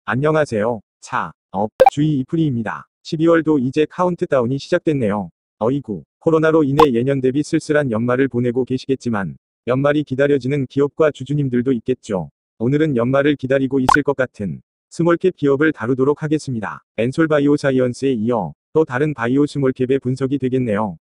안녕하세요. 주의 이프리입니다. 12월도 이제 카운트다운이 시작됐네요. 어이구, 코로나로 인해 예년 대비 쓸쓸한 연말을 보내고 계시겠지만 연말이 기다려지는 기업과 주주님들도 있겠죠. 오늘은 연말을 기다리고 있을 것 같은 스몰캡 기업을 다루도록 하겠습니다. 엔솔 바이오사이언스에 이어 또 다른 바이오 스몰캡의 분석이 되겠네요.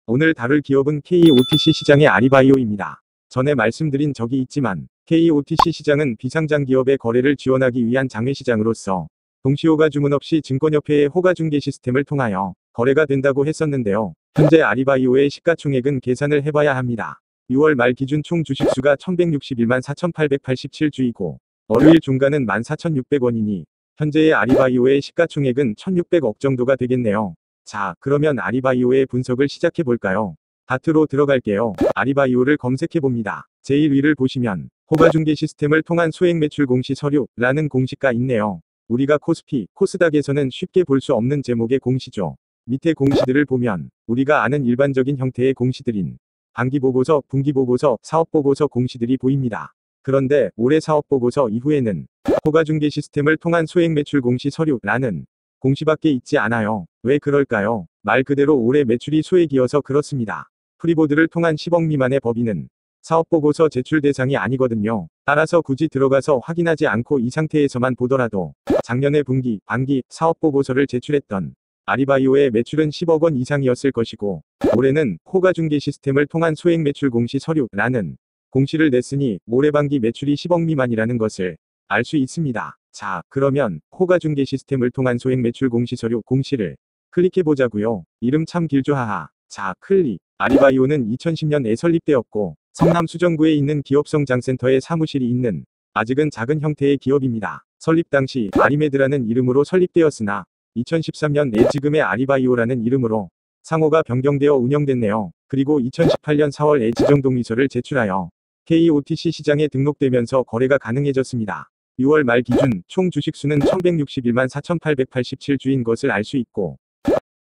오늘 다룰 기업은 KOTC 시장의 아리바이오입니다. 전에 말씀드린 적이 있지만 KOTC 시장은 비상장 기업의 거래를 지원하기 위한 장외시장으로서 동시호가 주문 없이 증권협회의 호가중개 시스템을 통하여 거래가 된다고 했었는데요. 현재 아리바이오의 시가총액은 계산을 해봐야 합니다. 6월 말 기준 총 주식수가 1161만 4887주이고 월요일 중간은 14,600원이니 현재의 아리바이오의 시가총액은 1,600억 정도가 되겠네요. 자, 그러면 아리바이오의 분석을 시작해볼까요? 다트로 들어갈게요. 아리바이오를 검색해봅니다. 제일 위를 보시면 호가중개 시스템을 통한 소액매출 공시 서류라는 공시가 있네요. 우리가 코스피, 코스닥에서는 쉽게 볼 수 없는 제목의 공시죠. 밑에 공시들을 보면 우리가 아는 일반적인 형태의 공시들인 반기보고서, 분기보고서, 사업보고서 공시들이 보입니다. 그런데 올해 사업보고서 이후에는 호가중개 시스템을 통한 소액매출 공시 서류라는 공시밖에 있지 않아요. 왜 그럴까요? 말 그대로 올해 매출이 소액이어서 그렇습니다. 프리보드를 통한 10억 미만의 법인은 사업보고서 제출 대상이 아니거든요. 따라서 굳이 들어가서 확인하지 않고 이 상태에서만 보더라도 작년에 분기, 반기, 사업보고서를 제출했던 아리바이오의 매출은 10억 원 이상이었을 것이고 올해는 호가중개 시스템을 통한 소액매출 공시 서류라는 공시를 냈으니 올해 반기 매출이 10억 미만이라는 것을 알 수 있습니다. 자, 그러면 호가중개 시스템을 통한 소액매출 공시 서류 공시를 클릭해보자고요. 이름 참 길죠 하하. 자, 클릭. 아리바이오는 2010년에 설립되었고 성남 수정구에 있는 기업성장센터에 사무실이 있는 아직은 작은 형태의 기업입니다. 설립 당시 아리메드라는 이름으로 설립되었으나 2013년에 지금의 아리바이오라는 이름으로 상호가 변경되어 운영됐네요. 그리고 2018년 4월에 지정동의서를 제출하여 KOTC 시장에 등록되면서 거래가 가능해졌습니다. 6월 말 기준 총 주식수는 1161만 4887주인 것을 알 수 있고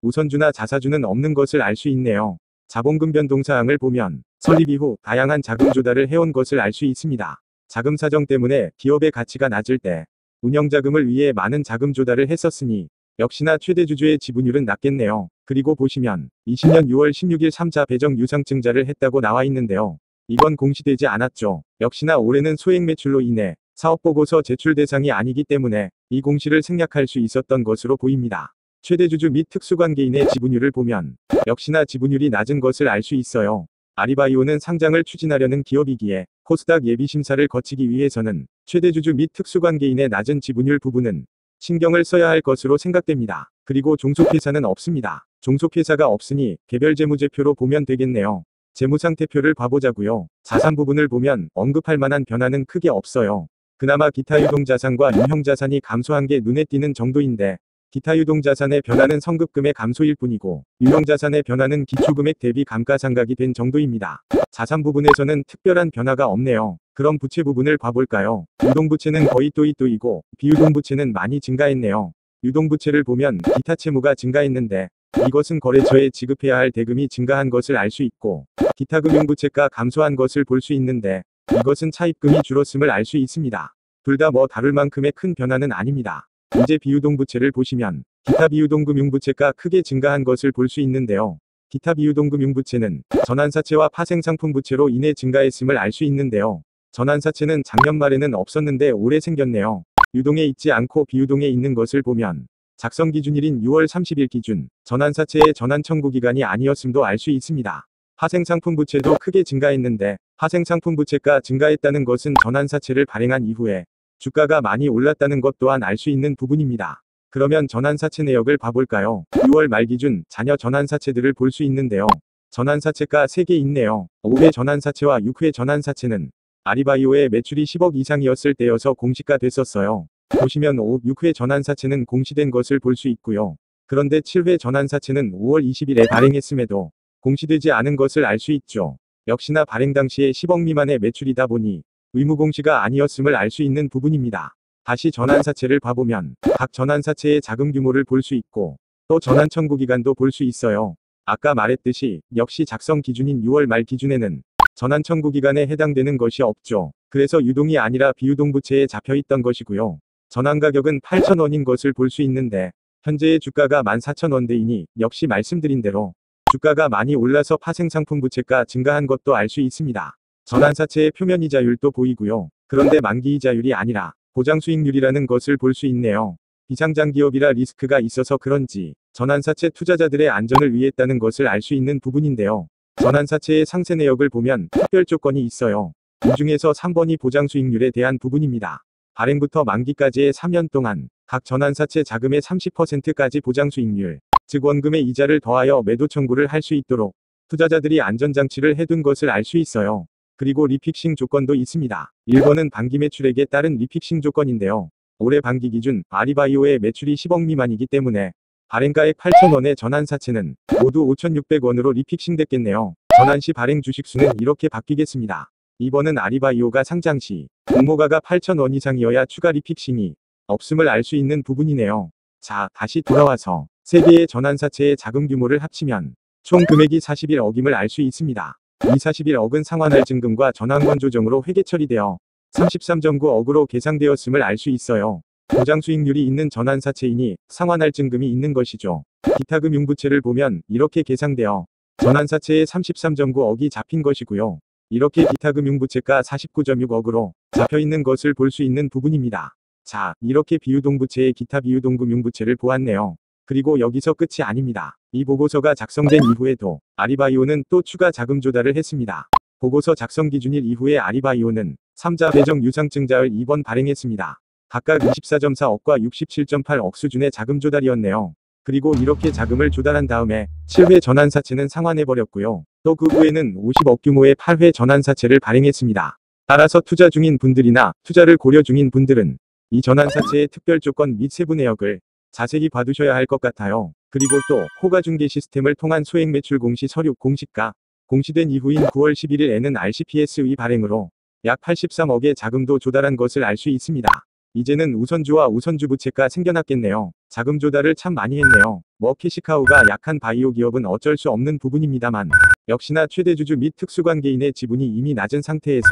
우선주나 자사주는 없는 것을 알 수 있네요. 자본금 변동사항을 보면 설립 이후 다양한 자금 조달을 해온 것을 알 수 있습니다. 자금 사정 때문에 기업의 가치가 낮을 때 운영자금을 위해 많은 자금 조달을 했었으니 역시나 최대 주주의 지분율은 낮겠네요. 그리고 보시면 20년 6월 16일 3차 배정 유상증자를 했다고 나와 있는데요. 이건 공시되지 않았죠. 역시나 올해는 소액매출로 인해 사업보고서 제출 대상이 아니기 때문에 이 공시를 생략할 수 있었던 것으로 보입니다. 최대주주 및 특수관계인의 지분율을 보면 역시나 지분율이 낮은 것을 알 수 있어요. 아리바이오는 상장을 추진하려는 기업이기에 코스닥 예비심사를 거치기 위해서는 최대주주 및 특수관계인의 낮은 지분율 부분은 신경을 써야 할 것으로 생각됩니다. 그리고 종속회사는 없습니다. 종속회사가 없으니 개별 재무제표로 보면 되겠네요. 재무상태표를 봐보자고요. 자산 부분을 보면 언급할 만한 변화는 크게 없어요. 그나마 기타 유동자산과 유형자산이 감소한 게 눈에 띄는 정도인데 기타 유동자산의 변화는 선급금의 감소일 뿐이고 유형자산의 변화는 기초금액 대비 감가상각이 된 정도입니다. 자산 부분에서는 특별한 변화가 없네요. 그럼 부채 부분을 봐볼까요? 유동부채는 거의 또이또이고 비유동부채는 많이 증가했네요. 유동부채를 보면 기타 채무가 증가했는데 이것은 거래처에 지급해야 할 대금이 증가한 것을 알 수 있고 기타 금융부채가 감소한 것을 볼 수 있는데 이것은 차입금이 줄었음을 알 수 있습니다. 둘 다 뭐 다룰 만큼의 큰 변화는 아닙니다. 이제 비유동부채를 보시면 기타 비유동금융부채가 크게 증가한 것을 볼 수 있는데요. 기타 비유동금융부채는 전환사채와 파생상품부채로 인해 증가했음을 알 수 있는데요. 전환사채는 작년 말에는 없었는데 올해 생겼네요. 유동에 있지 않고 비유동에 있는 것을 보면 작성 기준일인 6월 30일 기준 전환사채의 전환 청구 기간이 아니었음도 알 수 있습니다. 파생상품 부채도 크게 증가했는데 파생상품 부채가 증가했다는 것은 전환사채를 발행한 이후에 주가가 많이 올랐다는 것 또한 알 수 있는 부분입니다. 그러면 전환사채 내역을 봐볼까요? 6월 말 기준 자녀 전환사채들을 볼 수 있는데요. 전환사채가 3개 있네요. 5회 전환사채와 6회 전환사채는 아리바이오의 매출이 10억 이상이었을 때여서 공시가 됐었어요. 보시면 5, 6회 전환사채는 공시된 것을 볼 수 있고요. 그런데 7회 전환사채는 5월 20일에 발행했음에도 공시되지 않은 것을 알 수 있죠. 역시나 발행 당시에 10억 미만의 매출이다 보니 의무공시가 아니었음을 알 수 있는 부분입니다. 다시 전환사채를 봐보면 각 전환사채의 자금 규모를 볼 수 있고 또 전환 청구 기간도 볼 수 있어요. 아까 말했듯이 역시 작성 기준인 6월 말 기준에는 전환 청구 기간에 해당되는 것이 없죠. 그래서 유동이 아니라 비유동 부채에 잡혀 있던 것이고요. 전환 가격은 8,000원인 것을 볼 수 있는데 현재의 주가가 14,000원대이니 역시 말씀드린 대로 주가가 많이 올라서 파생상품 부채가 증가한 것도 알 수 있습니다. 전환사채의 표면 이자율도 보이고요. 그런데 만기 이자율이 아니라 보장 수익률이라는 것을 볼 수 있네요. 비상장 기업이라 리스크가 있어서 그런지 전환사채 투자자들의 안전을 위했다는 것을 알 수 있는 부분인데요. 전환사채의 상세 내역을 보면 특별 조건이 있어요. 이 중에서 3번이 보장 수익률에 대한 부분입니다. 발행부터 만기까지의 3년 동안 각 전환사채 자금의 30%까지 보장 수익률, 즉 원금의 이자를 더하여 매도 청구를 할 수 있도록 투자자들이 안전장치를 해둔 것을 알 수 있어요. 그리고 리픽싱 조건도 있습니다. 1번은 반기 매출액에 따른 리픽싱 조건인데요. 올해 반기 기준 아리바이오의 매출이 10억 미만이기 때문에 발행가액 8,000원의 전환사채는 모두 5,600원으로 리픽싱 됐겠네요. 전환 시 발행 주식수는 이렇게 바뀌겠습니다. 2번은 아리바이오가 상장 시 공모가가 8,000원 이상이어야 추가 리픽싱이 없음을 알 수 있는 부분이네요. 자, 다시 돌아와서 3개의 전환사채의 자금 규모를 합치면 총 금액이 41억임을 알 수 있습니다. 이 41억은 상환할증금과 전환권 조정으로 회계 처리되어 33.9억으로 계상되었음을 알 수 있어요. 보장 수익률이 있는 전환사채이니 상환할증금이 있는 것이죠. 기타 금융부채를 보면 이렇게 계상되어 전환사채에 33.9억이 잡힌 것이고요. 이렇게 기타 금융부채가 49.6억으로 잡혀있는 것을 볼 수 있는 부분입니다. 자, 이렇게 비유동부채의 기타 비유동금융부채를 보았네요. 그리고 여기서 끝이 아닙니다. 이 보고서가 작성된 이후에도 아리바이오는 또 추가 자금 조달을 했습니다. 보고서 작성 기준일 이후에 아리바이오는 3자 배정 유상증자를 2번 발행했습니다. 각각 24.4억과 67.8억 수준의 자금 조달이었네요. 그리고 이렇게 자금을 조달한 다음에 7회 전환사채는 상환해버렸고요. 또 그 후에는 50억 규모의 8회 전환사채를 발행했습니다. 따라서 투자 중인 분들이나 투자를 고려 중인 분들은 이 전환사채의 특별 조건 및 세부 내역을 자세히 봐두셔야 할 것 같아요. 그리고 또 호가중개 시스템을 통한 소액매출 공시 서류 공시가 공시된 이후인 9월 11일에는 RCPS의 발행으로 약 83억의 자금도 조달한 것을 알 수 있습니다. 이제는 우선주와 우선주 부채가 생겨났겠네요. 자금 조달을 참 많이 했네요. 뭐 캐시카우가 약한 바이오 기업은 어쩔 수 없는 부분입니다만 역시나 최대주주 및 특수관계인의 지분이 이미 낮은 상태에서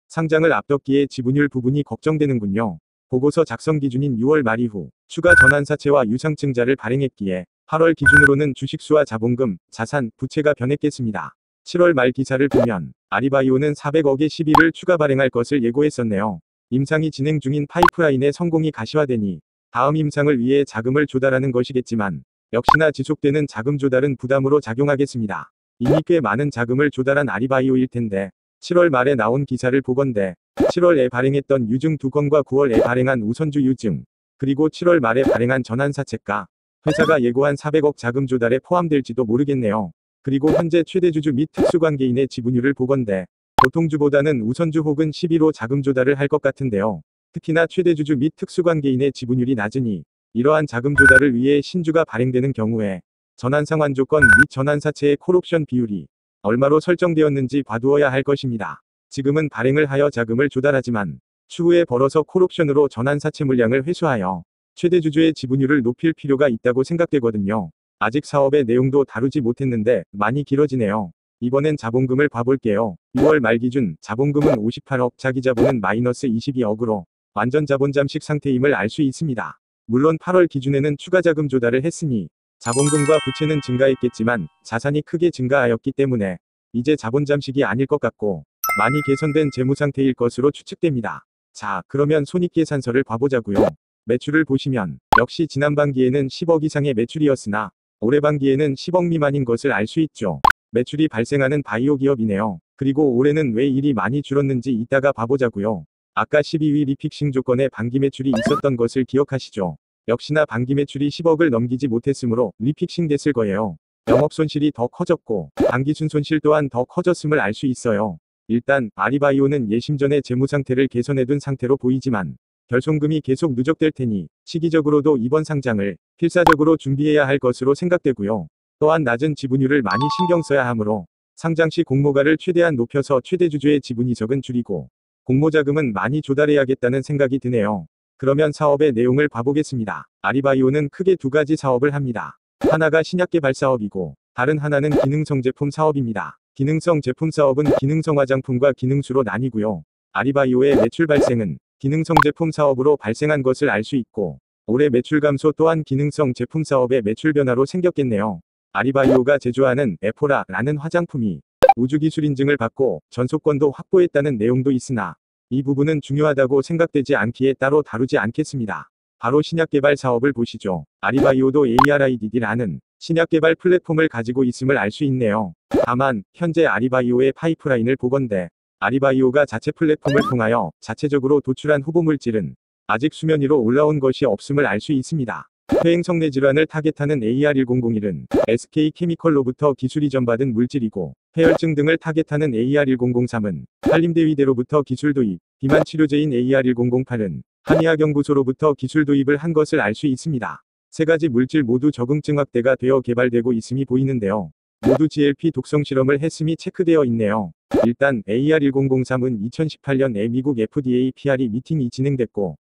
상장을 앞뒀기에 지분율 부분이 걱정되는군요. 보고서 작성 기준인 6월 말 이후 추가 전환사채와 유상증자를 발행했기에 8월 기준으로는 주식수와 자본금, 자산, 부채가 변했겠습니다. 7월 말 기사를 보면 아리바이오는 400억의 시비를 추가 발행할 것을 예고했었네요. 임상이 진행 중인 파이프라인의 성공이 가시화되니 다음 임상을 위해 자금을 조달하는 것이겠지만 역시나 지속되는 자금 조달은 부담으로 작용하겠습니다. 이미 꽤 많은 자금을 조달한 아리바이오일 텐데 7월 말에 나온 기사를 보건대 7월에 발행했던 유증 2건과 9월에 발행한 우선주 유증, 그리고 7월 말에 발행한 전환사채가 회사가 예고한 400억 자금 조달에 포함될지도 모르겠네요. 그리고 현재 최대주주 및 특수관계인의 지분율을 보건대 보통주보다는 우선주 혹은 11호 자금 조달을 할 것 같은데요. 특히나 최대주주 및 특수관계인의 지분율이 낮으니 이러한 자금 조달을 위해 신주가 발행되는 경우에 전환상환 조건 및 전환사채의 콜옵션 비율이 얼마로 설정되었는지 봐두어야 할 것입니다. 지금은 발행을 하여 자금을 조달하지만 추후에 벌어서 콜옵션으로 전환사채 물량을 회수하여 최대주주의 지분율을 높일 필요가 있다고 생각되거든요. 아직 사업의 내용도 다루지 못했는데 많이 길어지네요. 이번엔 자본금을 봐볼게요. 6월 말 기준 자본금은 58억, 자기자본은 마이너스 22억으로 완전 자본 잠식 상태임을 알 수 있습니다. 물론 8월 기준에는 추가 자금 조달을 했으니 자본금과 부채는 증가했겠지만 자산이 크게 증가하였기 때문에 이제 자본 잠식이 아닐 것 같고 많이 개선된 재무 상태일 것으로 추측됩니다. 자, 그러면 손익계산서를 봐보자고요. 매출을 보시면 역시 지난 반기에는 10억 이상의 매출이었으나 올해 반기에는 10억 미만인 것을 알 수 있죠. 매출이 발생하는 바이오 기업이네요. 그리고 올해는 왜 일이 많이 줄었는지 이따가 봐보자고요. 아까 12위 리픽싱 조건에 반기 매출이 있었던 것을 기억하시죠? 역시나 반기 매출이 10억을 넘기지 못했으므로 리픽싱 됐을 거예요. 영업 손실이 더 커졌고 반기 순손실 또한 더 커졌음을 알 수 있어요. 일단 아리바이오는 예심전에 재무 상태를 개선해둔 상태로 보이지만 결손금이 계속 누적될 테니 시기적으로도 이번 상장을 필사적으로 준비해야 할 것으로 생각되고요. 또한 낮은 지분율을 많이 신경 써야 하므로 상장 시 공모가를 최대한 높여서 최대주주의 지분 이석은 줄이고 공모자금은 많이 조달해야겠다는 생각이 드네요. 그러면 사업의 내용을 봐보겠습니다. 아리바이오는 크게 두 가지 사업을 합니다. 하나가 신약 개발 사업이고 다른 하나는 기능성 제품 사업입니다. 기능성 제품 사업은 기능성 화장품과 기능수로 나뉘고요. 아리바이오의 매출 발생은 기능성 제품 사업으로 발생한 것을 알 수 있고 올해 매출 감소 또한 기능성 제품 사업의 매출 변화로 생겼겠네요. 아리바이오가 제조하는 에포라라는 화장품이 우주기술 인증을 받고 전속권도 확보했다는 내용도 있으나 이 부분은 중요하다고 생각되지 않기에 따로 다루지 않겠습니다. 바로 신약 개발 사업을 보시죠. 아리바이오도 ARIDD라는 신약 개발 플랫폼을 가지고 있음을 알 수 있네요. 다만 현재 아리바이오의 파이프라인을 보건대 아리바이오가 자체 플랫폼을 통하여 자체적으로 도출한 후보물질은 아직 수면 위로 올라온 것이 없음을 알 수 있습니다. 퇴행성 질환을 타겟하는 AR1001은 SK케미컬로부터 기술 이전받은 물질이고 폐혈증 등을 타겟하는 AR1003은 한림대위대로부터 기술 도입, 비만 치료제인 AR1008은 한의학연구소로부터 기술 도입을 한 것을 알 수 있습니다. 세 가지 물질 모두 적응증 확대가 되어 개발되고 있음이 보이는데요. 모두 GLP 독성 실험을 했음이 체크되어 있네요. 일단 AR1003은 2018년에 미국 FDA PRE 미팅이 진행됐고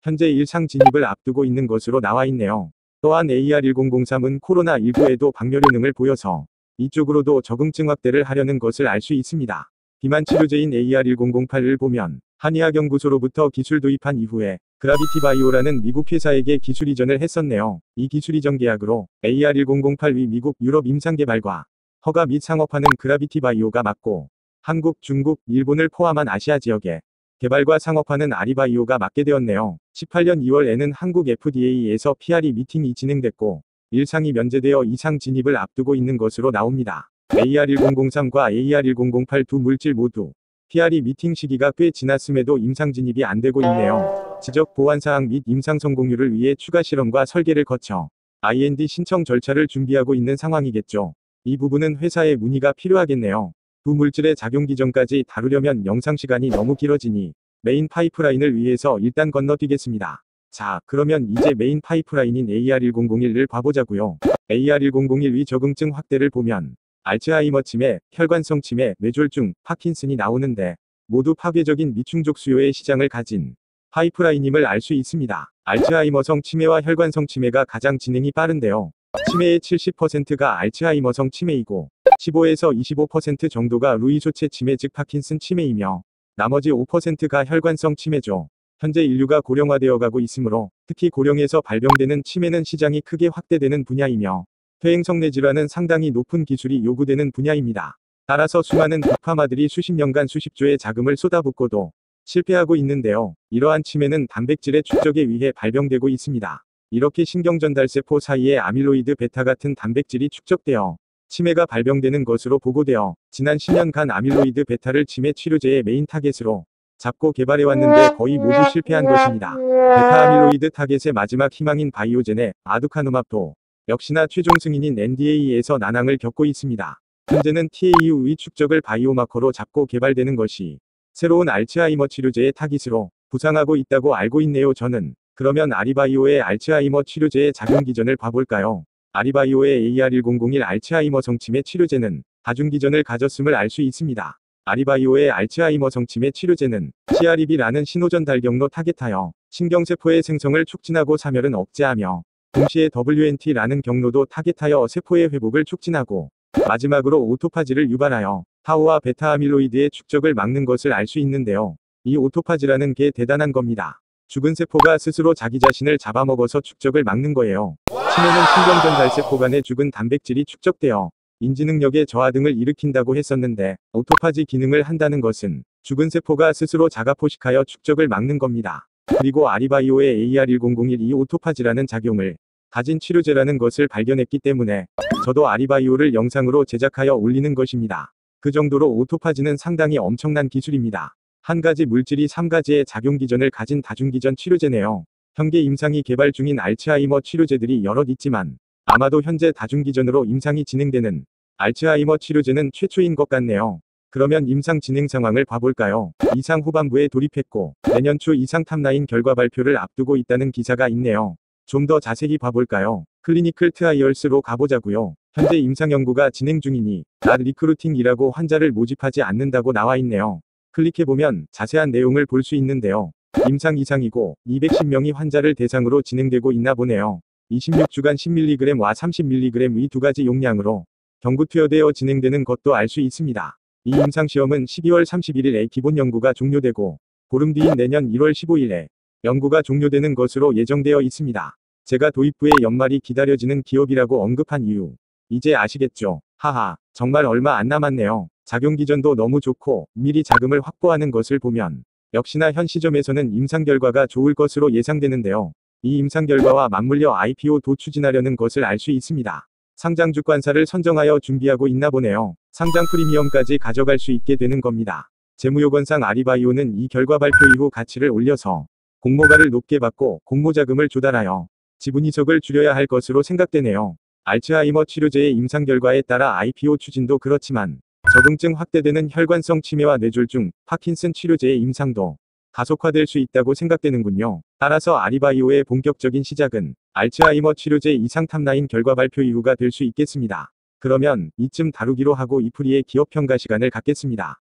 현재 일상 진입을 앞두고 있는 것으로 나와 있네요. 또한 AR1003은 코로나19에도 방열효능을 보여서 이쪽으로도 적응증 확대를 하려는 것을 알 수 있습니다. 비만 치료제인 AR1008을 보면 한의학연구소로부터 기술 도입한 이후에 그라비티 바이오라는 미국 회사에게 기술 이전을 했었네요. 이 기술 이전 계약으로 AR1008 위 미국, 유럽 임상 개발과 허가 및 상업화는 그라비티 바이오가 맡고 한국, 중국, 일본을 포함한 아시아 지역에 개발과 상업화는 아리바이오가 맡게 되었네요. 18년 2월에는 한국 FDA에서 PRE 미팅이 진행됐고 일상이 면제되어 이상 진입을 앞두고 있는 것으로 나옵니다. AR1003과 AR1008 두 물질 모두 PRE 미팅 시기가 꽤 지났음에도 임상 진입이 안 되고 있네요. 지적 보완사항 및 임상 성공률을 위해 추가 실험과 설계를 거쳐 IND 신청 절차를 준비하고 있는 상황이겠죠. 이 부분은 회사에 문의가 필요하겠네요. 두 물질의 작용 기전까지 다루려면 영상 시간이 너무 길어지니 메인 파이프라인을 위해서 일단 건너뛰겠습니다. 자, 그러면 이제 메인 파이프라인인 AR1001을 봐보자고요. AR1001 위 적응증 확대를 보면 알츠하이머 치매, 혈관성 치매, 뇌졸중, 파킨슨이 나오는데 모두 파괴적인 미충족 수요의 시장을 가진 파이프라인임을 알 수 있습니다. 알츠하이머성 치매와 혈관성 치매가 가장 진행이 빠른데요. 치매의 70%가 알츠하이머성 치매이고 15에서 25% 정도가 루이소체 치매 즉 파킨슨 치매이며 나머지 5%가 혈관성 치매죠. 현재 인류가 고령화되어 가고 있으므로 특히 고령에서 발병되는 치매는 시장이 크게 확대되는 분야이며 퇴행성 뇌질환은 상당히 높은 기술이 요구되는 분야입니다. 따라서 수많은 빅파마들이 수십 년간 수십조의 자금을 쏟아붓고도 실패하고 있는데요. 이러한 치매는 단백질의 축적에 의해 발병되고 있습니다. 이렇게 신경전달세포 사이에 아밀로이드 베타 같은 단백질이 축적되어 치매가 발병되는 것으로 보고되어 지난 10년간 아밀로이드 베타를 치매 치료제의 메인 타겟으로 잡고 개발해왔는데 거의 모두 실패한 것입니다. 베타 아밀로이드 타겟의 마지막 희망인 바이오젠의 아두카누맙도 역시나 최종 승인인 NDA에서 난항을 겪고 있습니다. 현재는 TAU의 축적을 바이오마커로 잡고 개발되는 것이 새로운 알츠하이머 치료제의 타깃으로 부상하고 있다고 알고 있네요. 저는 그러면 아리바이오의 알츠하이머 치료제의 작용 기전을 봐볼까요? 아리바이오의 AR1001 알츠하이머 성치매 치료제는 다중기전을 가졌음을 알 수 있습니다. 아리바이오의 알츠하이머 성치매 치료제는 CREB라는 신호전달 경로 타겟하여 신경세포의 생성을 촉진하고 사멸은 억제하며 동시에 WNT라는 경로도 타겟하여 세포의 회복을 촉진하고 마지막으로 오토파지를 유발하여 타우와 베타 아밀로이드의 축적을 막는 것을 알 수 있는데요. 이 오토파지라는 게 대단한 겁니다. 죽은 세포가 스스로 자기 자신을 잡아먹어서 축적을 막는 거예요. 치매는 신경전달세포 간에 죽은 단백질이 축적되어 인지능력의 저하 등을 일으킨다고 했었는데 오토파지 기능을 한다는 것은 죽은 세포가 스스로 자가포식하여 축적을 막는 겁니다. 그리고 아리바이오의 AR1001 이 오토파지라는 작용을 가진 치료제라는 것을 발견했기 때문에 저도 아리바이오를 영상으로 제작하여 올리는 것입니다. 그 정도로 오토파지는 상당히 엄청난 기술입니다. 한 가지 물질이 3가지의 작용 기전을 가진 다중기전 치료제네요. 현재 임상이 개발 중인 알츠하이머 치료제들이 여럿 있지만 아마도 현재 다중기전으로 임상이 진행되는 알츠하이머 치료제는 최초인 것 같네요. 그러면 임상 진행 상황을 봐볼까요? 이상 후반부에 돌입했고 내년 초 이상 탑라인 결과 발표를 앞두고 있다는 기사가 있네요. 좀 더 자세히 봐볼까요? 클리니컬 트라이얼스로 가보자고요. 현재 임상 연구가 진행 중이니 낫 리크루팅이라고 환자를 모집하지 않는다고 나와 있네요. 클릭해보면 자세한 내용을 볼 수 있는데요. 임상 이상이고 210명이 환자를 대상으로 진행되고 있나 보네요. 26주간 10mg와 30mg 이 두 가지 용량으로 경구 투여되어 진행되는 것도 알 수 있습니다. 이 임상시험은 12월 31일에 기본 연구가 종료되고 보름 뒤인 내년 1월 15일에 연구가 종료되는 것으로 예정되어 있습니다. 제가 도입 후에 연말이 기다려지는 기업이라고 언급한 이유 이제 아시겠죠? 하하, 정말 얼마 안 남았네요. 작용 기전도 너무 좋고 미리 자금을 확보하는 것을 보면 역시나 현 시점에서는 임상 결과가 좋을 것으로 예상되는데요. 이 임상 결과와 맞물려 IPO도 추진하려는 것을 알 수 있습니다. 상장 주관사를 선정하여 준비하고 있나 보네요. 상장 프리미엄까지 가져갈 수 있게 되는 겁니다. 재무요건상 아리바이오는 이 결과 발표 이후 가치를 올려서 공모가를 높게 받고 공모자금을 조달하여 지분 이석을 줄여야 할 것으로 생각되네요. 알츠하이머 치료제의 임상 결과에 따라 IPO 추진도 그렇지만 적응증 확대되는 혈관성 치매와 뇌졸중, 파킨슨 치료제의 임상도 가속화될 수 있다고 생각되는군요. 따라서 아리바이오의 본격적인 시작은 알츠하이머 치료제 이상 탑라인 결과 발표 이후가 될 수 있겠습니다. 그러면 이쯤 다루기로 하고 이프리의 기업 평가 시간을 갖겠습니다.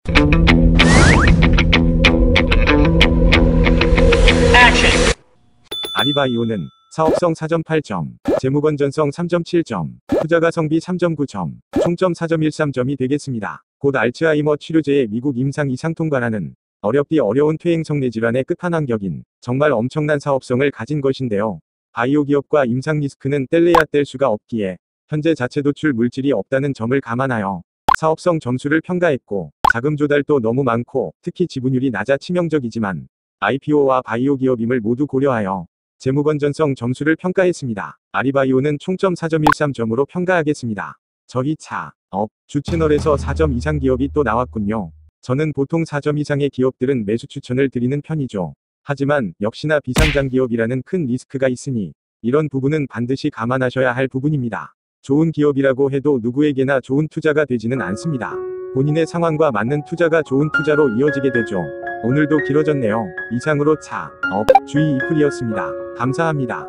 아리바이오는 사업성 4.8점, 재무건전성 3.7점, 투자가성비 3.9점, 총점 4.13점이 되겠습니다. 곧 알츠하이머 치료제의 미국 임상 이상 통과라는 어렵디 어려운 퇴행성 뇌질환의 끝판왕격인 정말 엄청난 사업성을 가진 것인데요. 바이오 기업과 임상 리스크는 뗄래야 뗄 수가 없기에 현재 자체 도출 물질이 없다는 점을 감안하여 사업성 점수를 평가했고 자금 조달도 너무 많고 특히 지분율이 낮아 치명적이지만 IPO와 바이오 기업임을 모두 고려하여 재무건전성 점수를 평가했습니다. 아리바이오는 총점 4.13점으로 평가하겠습니다. 저희 주 채널에서 4점 이상 기업이 또 나왔군요. 저는 보통 4점 이상의 기업들은 매수 추천을 드리는 편이죠. 하지만 역시나 비상장 기업이라는 큰 리스크가 있으니 이런 부분은 반드시 감안하셔야 할 부분입니다. 좋은 기업이라고 해도 누구에게나 좋은 투자가 되지는 않습니다. 본인의 상황과 맞는 투자가 좋은 투자로 이어지게 되죠. 오늘도 길어졌네요. 이상으로 주의 이프리였습니다. 감사합니다.